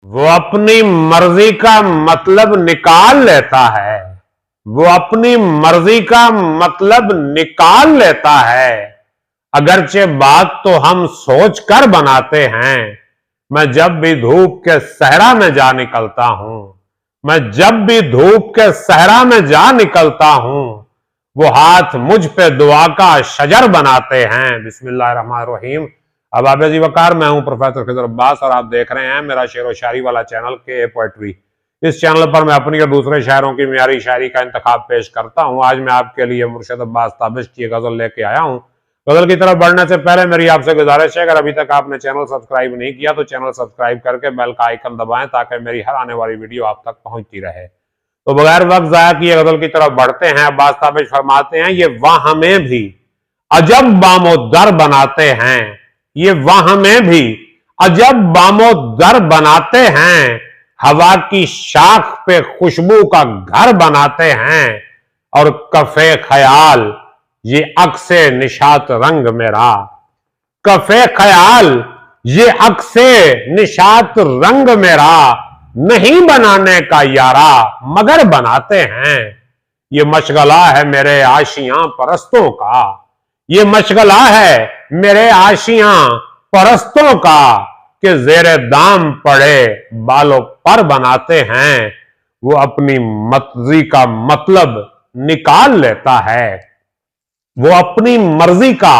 वो अपनी मर्जी का मतलब निकाल लेता है। वो अपनी मर्जी का मतलब निकाल लेता है। अगरचे बात तो हम सोच कर बनाते हैं। मैं जब भी धूप के सहरा में जा निकलता हूं, मैं जब भी धूप के सहरा में जा निकलता हूं, वो हाथ मुझ पे दुआ का शजर बनाते हैं। बिस्मिल्लाहिर्रहमानिर्रहीम। अब आबे जी वकार, मैं हूं प्रोफेसर खिजर अब्बास और आप देख रहे हैं मेरा शेर व शायरी वाला चैनल के पोएट्री। इस चैनल पर मैं अपनी और दूसरे शायरों की मियारी शायरी का इंतखाब पेश करता हूं। आज मैं आपके लिए मुर्शिद अब्बास ताबिश की गजल लेके आया हूं। गजल की तरफ बढ़ने से पहले मेरी आपसे गुजारिश है, अगर अभी तक आपने चैनल सब्सक्राइब नहीं किया तो चैनल सब्सक्राइब करके बेल का आइकन दबाएं ताकि मेरी हर आने वाली वीडियो आप तक पहुंचती रहे। तो बगैर वक्त जाया किए गजल की तरफ बढ़ते हैं। अब्बास ताबिश फरमाते हैं, ये वाह में भी अजब बामोदर बनाते हैं। ये वाह में भी अजब बामोदर बनाते हैं। हवा की शाख पे खुशबू का घर बनाते हैं। और कफे ख्याल ये अक्से निशात रंग मेरा, कफे ख्याल ये अक्से निशात रंग मेरा, नहीं बनाने का यारा मगर बनाते हैं। ये मशगला है मेरे आशियां परस्तों का, ये मशगला है मेरे आशियां परस्तों का, कि जेरे दाम पड़े बालों पर बनाते हैं। वो अपनी मर्जी का मतलब निकाल लेता है। वो अपनी मर्जी का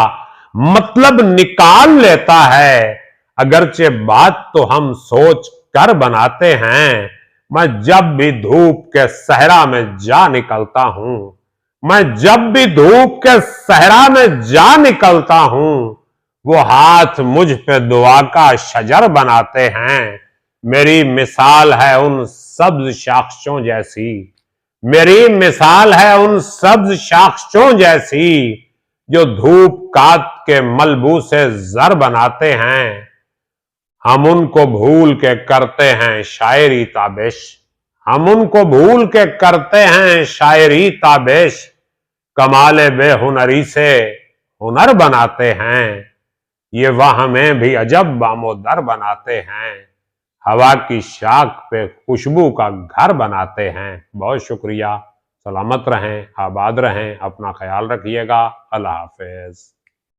मतलब निकाल लेता है। अगरचे बात तो हम सोच कर बनाते हैं। मैं जब भी धूप के सहरा में जा निकलता हूं, मैं जब भी धूप के सहरा में जा निकलता हूं, वो हाथ मुझ पे दुआ का शजर बनाते हैं। मेरी मिसाल है उन सब्ज शाख्सों जैसी, मेरी मिसाल है उन सब्ज शाख्सों जैसी, जो धूप काट के मलबू से जर बनाते हैं। हम उनको भूल के करते हैं शायरी ताबिश, हम उनको भूल के करते हैं शायरी ताबिश, कमाले बेहुनरी से हुनर बनाते हैं। ये वाह में भी अजब बामोदर बनाते हैं। हवा की शाख पे खुशबू का घर बनाते हैं। बहुत शुक्रिया। सलामत रहें, आबाद रहें, अपना ख्याल रखिएगा। अल्लाह हाफिज।